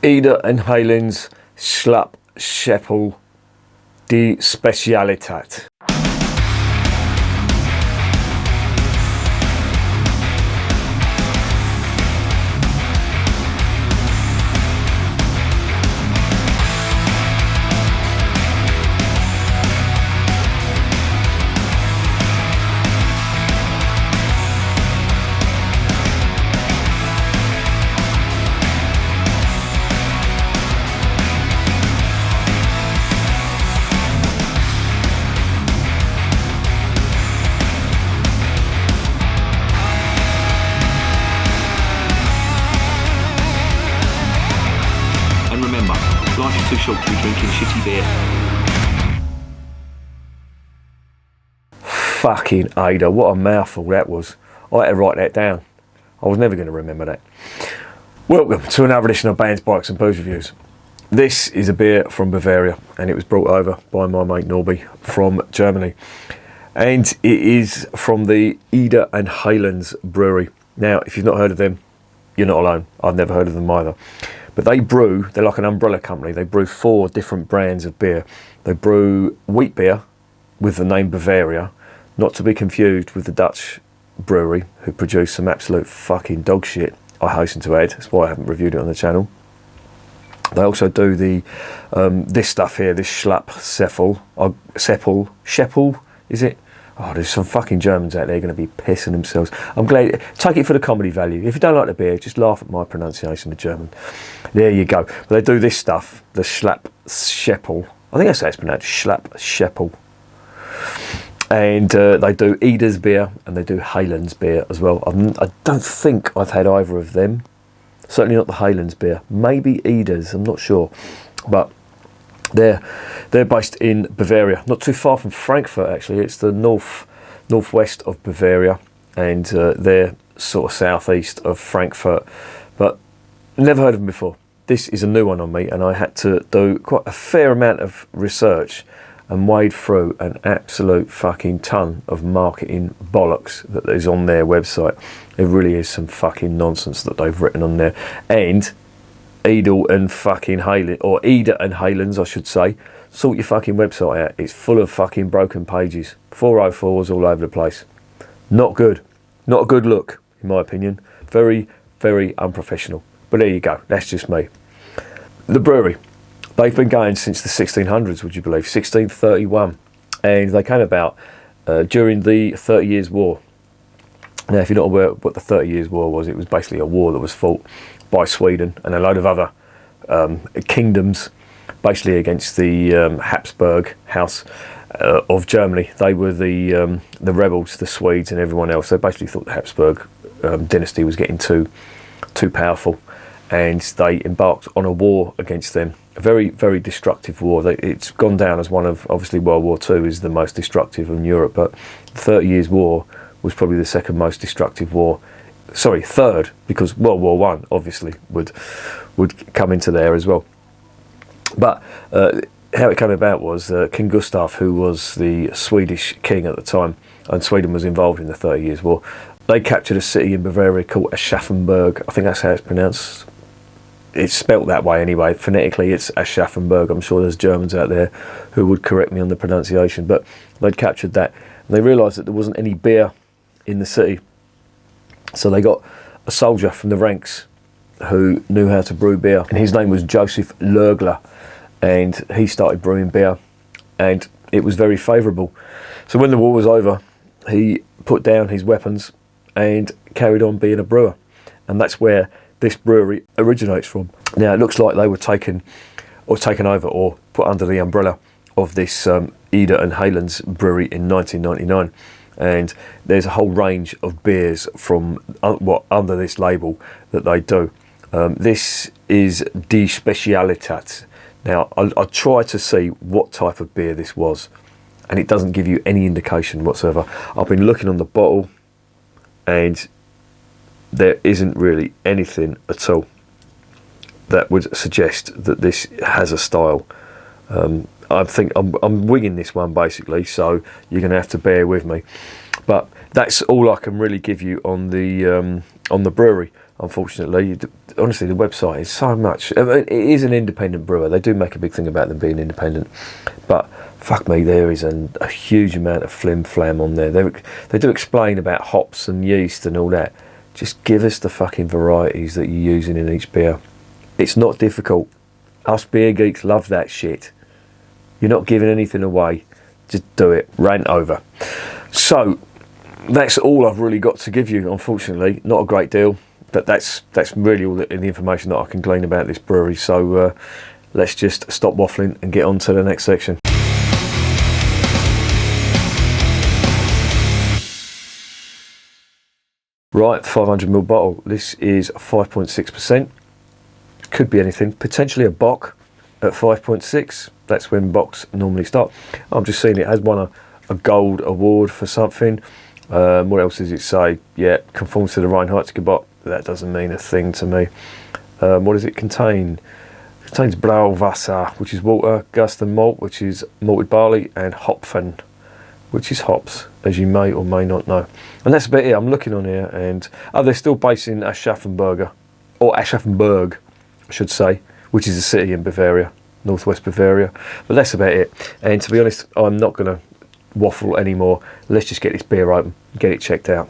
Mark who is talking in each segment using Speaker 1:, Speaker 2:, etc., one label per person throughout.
Speaker 1: Eder and Heylands Schlapp Seppel die Spezialität.
Speaker 2: Life is too short to be drinking shitty beer.
Speaker 1: Fucking Eder, what a mouthful that was. I had to write that down. I was never going to remember that. Welcome to another edition of Bands, Bikes and Booze Reviews. This is a beer from Bavaria and it was brought over by my mate Norby from Germany. And it is from the Eder and Heylands Brewery. Now, if you've not heard of them, you're not alone. I've never heard of them either. But they brew, they're like an umbrella company. They brew 4 different brands of beer. They brew wheat beer with the name Bavaria, not to be confused with the Dutch brewery who produce some absolute fucking dog shit, I hasten to add. That's why I haven't reviewed it on the channel. They also do the this stuff here, this Schlapp Seppel, is it? Oh, there's some fucking Germans out there going to be pissing themselves. I'm glad. Take it for the comedy value. If you don't like the beer, just laugh at my pronunciation of German. There you go. But they do this stuff, the Schlapp Seppel. I think that's how it's pronounced, Schlapp Seppel. And they do Eder's beer and they do Heylands beer as well. I don't think I've had either of them. Certainly not the Heylands beer. Maybe Eder's, I'm not sure. But they're based in Bavaria, not too far from Frankfurt actually. It's the northwest of Bavaria, and they're sort of southeast of Frankfurt. But never heard of them before. This is a new one on me, and I had to do quite a fair amount of research and wade through an absolute fucking ton of marketing bollocks that is on their website. It really is some fucking nonsense that they've written on there. And Eder and Heylands, I should say, sort your fucking website out. It's full of fucking broken pages, 404s all over the place. Not good. Not a good look, in my opinion. Very, very unprofessional. But there you go. That's just me. The brewery. They've been going since the 1600s, would you believe? 1631. And they came about during the 30 Years' War. Now, if you're not aware of what the 30 Years' War was, it was basically a war that was fought by Sweden and a load of other kingdoms, basically against the Habsburg House of Germany. They were the rebels, the Swedes and everyone else. They basically thought the Habsburg dynasty was getting too powerful, and they embarked on a war against them. A very, very destructive war. It's gone down as one of, obviously World War II is the most destructive in Europe, but the 30 Years' War was probably the second most destructive war. Sorry, third, because World War One obviously would come into there as well. But how it came about was King Gustav, who was the Swedish king at the time, and Sweden was involved in the 30 Years' War. They captured a city in Bavaria called Aschaffenburg. I think that's how it's pronounced. It's spelt that way anyway. Phonetically, it's Aschaffenburg. I'm sure there's Germans out there who would correct me on the pronunciation, but they'd captured that. And they realised that there wasn't any beer in the city. So they got a soldier from the ranks who knew how to brew beer, and his name was Joseph Lergler, and he started brewing beer, and it was very favourable. So when the war was over, he put down his weapons and carried on being a brewer, and that's where this brewery originates from. Now it looks like they were taken over or put under the umbrella of this Eder and Heylands brewery in 1999. And there's a whole range of beers from under this label that they do. This is Die Spezialität. Now I try to see what type of beer this was, and it doesn't give you any indication whatsoever. I've been looking on the bottle and there isn't really anything at all that would suggest that this has a style. I think I'm winging this one basically, so you're going to have to bear with me. But that's all I can really give you on the brewery. unfortunately. Honestly, the website is so much. I mean, it is an independent brewer. They do make a big thing about them being independent, but fuck me, there is a huge amount of flim-flam on there. They do explain about hops and yeast and all that. Just give us the fucking varieties that you're using in each beer. It's not difficult. Us beer geeks love that shit. You're not giving anything away. Just do it. Rant over. So that's all I've really got to give you, unfortunately. Not a great deal, but that's really all the information that I can glean about this brewery. So let's just stop waffling and get on to the next section. Right, 500ml bottle. This is 5.6%. Could be anything. Potentially a bock at 5.6. That's when bocks normally start. I'm just seeing it has won a gold award for something. What else does it say? Yeah, conforms to the Reinheitsgebot. bock. That doesn't mean a thing to me. What does it contain? It contains Brauwasser, which is water, Gust and malt, which is malted barley, and Hopfen, which is hops, as you may or may not know. And that's about it. I'm looking on here, and they're still based in Aschaffenburg, I should say, which is a city in Bavaria, northwest Bavaria. But that's about it. And to be honest, I'm not going to waffle anymore. Let's just get this beer open, get it checked out.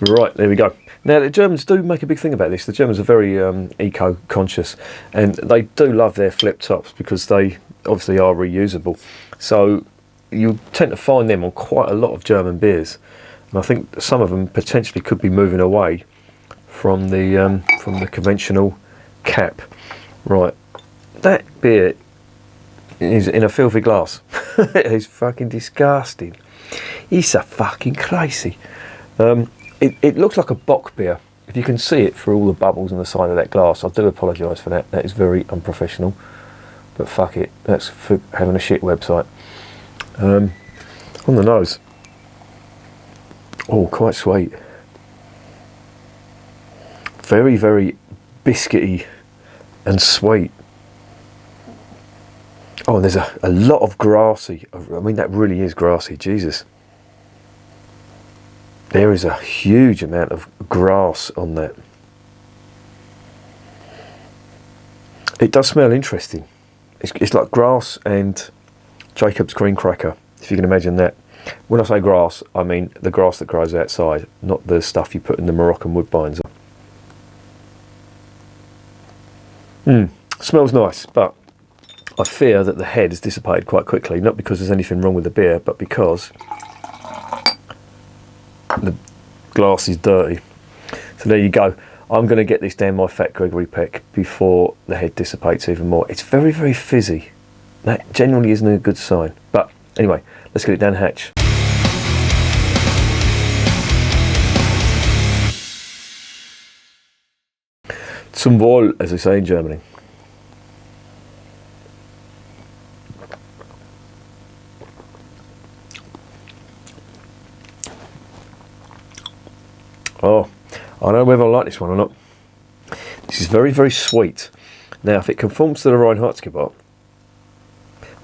Speaker 1: Right, there we go. Now, the Germans do make a big thing about this. The Germans are very eco-conscious, and they do love their flip tops because they obviously are reusable. So you tend to find them on quite a lot of German beers, and I think some of them potentially could be moving away from the conventional cap. Right, that beer is in a filthy glass. It is fucking disgusting. It's a fucking crazy. It looks like a bock beer. If you can see it through all the bubbles on the side of that glass, I do apologise for that. That is very unprofessional. But fuck it, that's for having a shit website. On the nose. Oh, quite sweet. Very, very biscuity and sweet. Oh, and there's a lot of grassy. I mean, that really is grassy, Jesus. There is a huge amount of grass on that. It does smell interesting. It's like grass and Jacob's green cracker, if you can imagine that. When I say grass, I mean the grass that grows outside, not the stuff you put in the Moroccan woodbines. Smells nice, but I fear that the head has dissipated quite quickly, not because there's anything wrong with the beer, but because the glass is dirty. So there you go. I'm going to get this down my fat Gregory Peck before the head dissipates even more. It's very, very fizzy. That generally isn't a good sign. But anyway, let's get it down the hatch. Zum Wohl, as they say in Germany. Oh, I don't know whether I like this one or not. This is very, very sweet. Now, if it conforms to the Reinheitsgebot,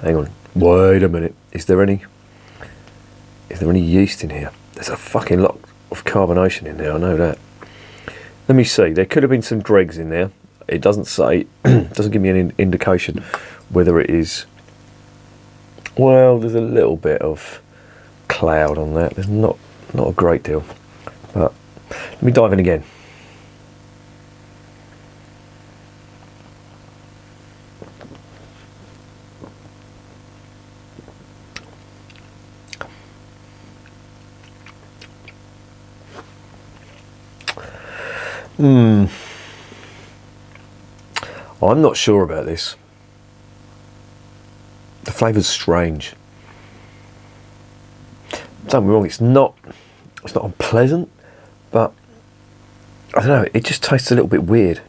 Speaker 1: hang on, wait a minute. Is there any yeast in here? There's a fucking lot of carbonation in there. I know that. Let me see. There could have been some dregs in there. It doesn't say. Doesn't give me any indication whether it is. Well, there's a little bit of cloud on that. There's not a great deal, but. Let me dive in again. I'm not sure about this. The flavour's strange. Don't get me wrong, it's not unpleasant. But, I don't know, it just tastes a little bit weird.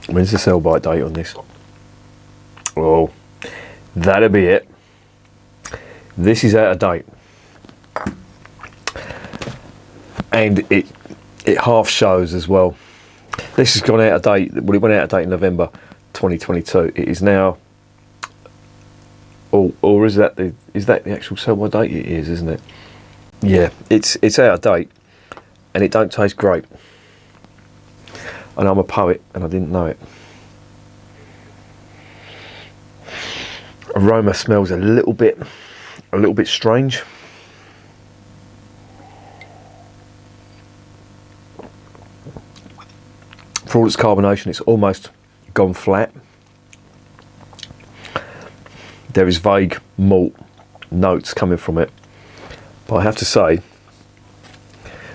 Speaker 1: When's the sell-by date on this? Oh, that'll be it. This is out of date. and it half shows as well. This has gone out of date. Well, it went out of date in November 2022. It is now, or is that the actual sell-by date? It is, isn't it? Yeah, it's out of date, and it don't taste great. And I'm a poet, and I didn't know it. Aroma smells a little bit strange. For all its carbonation, it's almost gone flat. There is vague malt notes coming from it, but I have to say,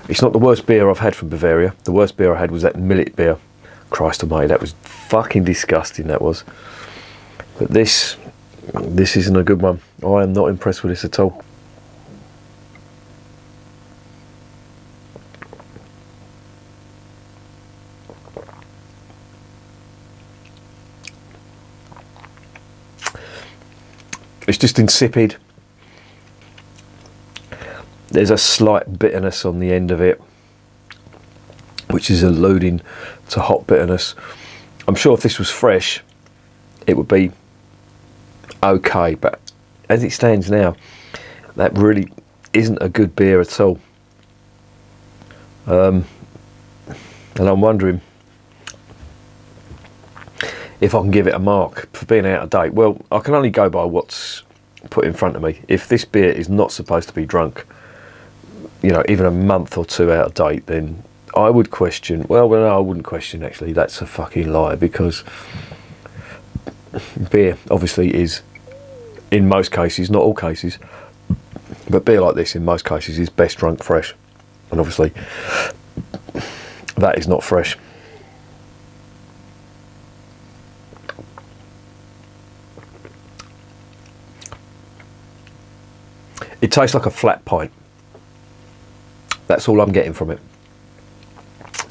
Speaker 1: it's not the worst beer I've had from Bavaria. The worst beer I had was that millet beer. Christ almighty, that was fucking disgusting, that was. But this isn't a good one. I am not impressed with this at all. It's just insipid. There's a slight bitterness on the end of it, which is alluding to hop bitterness. I'm sure if this was fresh, it would be okay, but as it stands now, that really isn't a good beer at all. And I'm wondering if I can give it a mark for being out of date. Well, I can only go by what's put in front of me. If this beer is not supposed to be drunk, you know, even a month or two out of date, then I would question. Well, no, I wouldn't question, actually. That's a fucking lie, because beer obviously is, in most cases, not all cases, but beer like this in most cases is best drunk fresh, and obviously that is not fresh. It tastes like a flat pint. That's all I'm getting from it.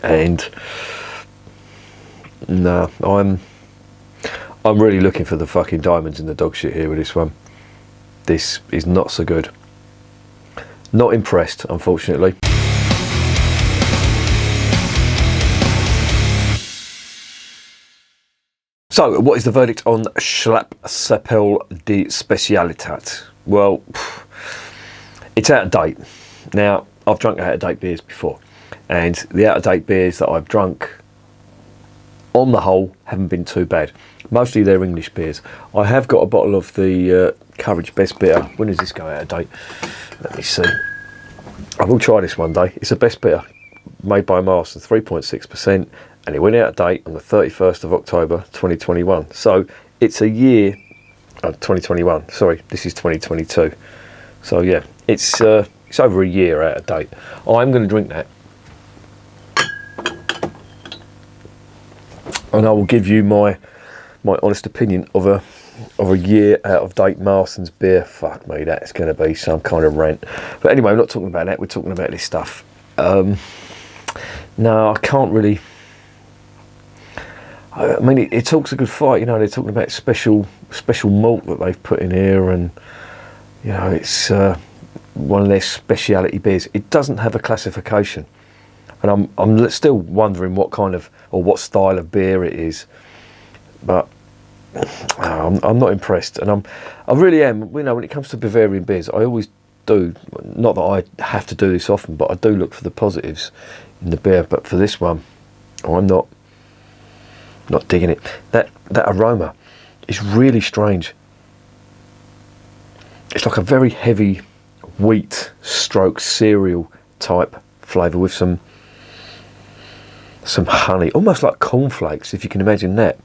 Speaker 1: And no, I'm really looking for the fucking diamonds in the dog shit here with this one. This is not so good. Not impressed, unfortunately. So, what is the verdict on Schlapp Seppel de Spezialität? Well, it's out of date. Now, I've drunk out of date beers before, and the out of date beers that I've drunk, on the whole, haven't been too bad. Mostly they're English beers. I have got a bottle of the Courage Best Bitter. When does this go out of date? Let me see. I will try this one day. It's a Best Bitter made by Marston, 3.6%, and it went out of date on the 31st of October 2021. So it's a year, 2021, sorry, this is 2022. So yeah, it's over a year out of date. I'm going to drink that, and I will give you my honest opinion of a year out of date Marston's beer. Fuck me, that's going to be some kind of rant. But anyway, we're not talking about that. We're talking about this stuff. No, I can't really. I mean, it talks a good fight. You know, they're talking about special malt that they've put in here, and you know, it's one of their speciality beers. It doesn't have a classification, and I'm still wondering what kind of, or what style of beer it is. But I'm not impressed, and I really am. You know, when it comes to Bavarian beers, I always do. Not that I have to do this often, but I do look for the positives in the beer. But for this one, I'm not digging it. That aroma is really strange. It's like a very heavy wheat stroke cereal type flavour with some honey, almost like cornflakes, if you can imagine that.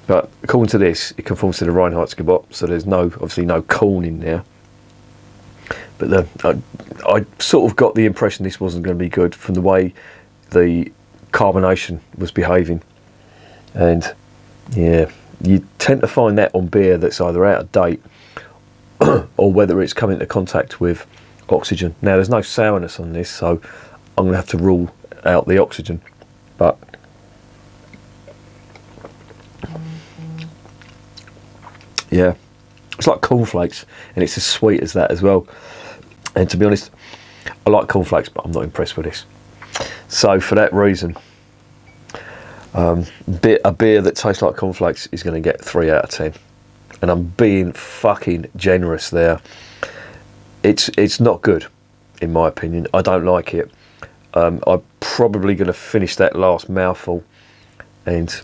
Speaker 1: But according to this, it conforms to the Reinheitsgebot, so there's obviously no corn in there. But I sort of got the impression this wasn't going to be good from the way the carbonation was behaving. And yeah, you tend to find that on beer that's either out of date or whether it's come into contact with oxygen. Now, there's no sourness on this, so I'm going to have to rule out the oxygen. But yeah, it's like cornflakes, and it's as sweet as that as well. And to be honest, I like cornflakes, but I'm not impressed with this. So for that reason, a beer that tastes like cornflakes is going to get 3 out of 10. And I'm being fucking generous there. It's not good, in my opinion. I don't like it. I'm probably going to finish that last mouthful and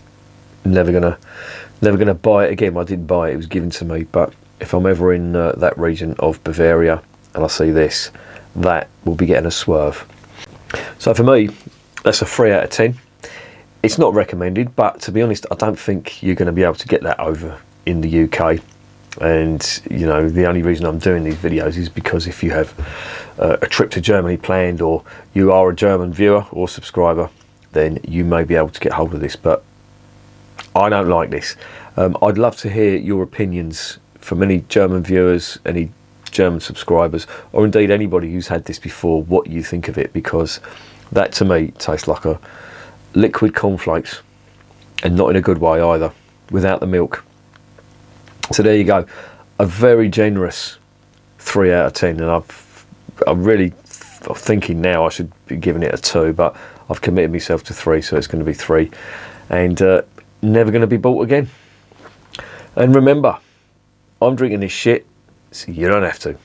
Speaker 1: never gonna buy it again. I didn't buy it; it was given to me. But if I'm ever in that region of Bavaria and I see this, that will be getting a swerve. So for me, that's a 3 out of 10. It's not recommended, but to be honest, I don't think you're going to be able to get that over in the UK. And you know, the only reason I'm doing these videos is because if you have a trip to Germany planned, or you are a German viewer or subscriber, then you may be able to get hold of this. But I don't like this. I'd love to hear your opinions from any German viewers, any German subscribers, or indeed anybody who's had this before, what you think of it, because that to me tastes like a liquid cornflakes, and not in a good way either, without the milk. So there you go, a very generous 3 out of 10, and I'm really thinking now I should be giving it a 2, but I've committed myself to 3, so it's going to be 3, and never going to be bought again. And remember, I'm drinking this shit, so you don't have to.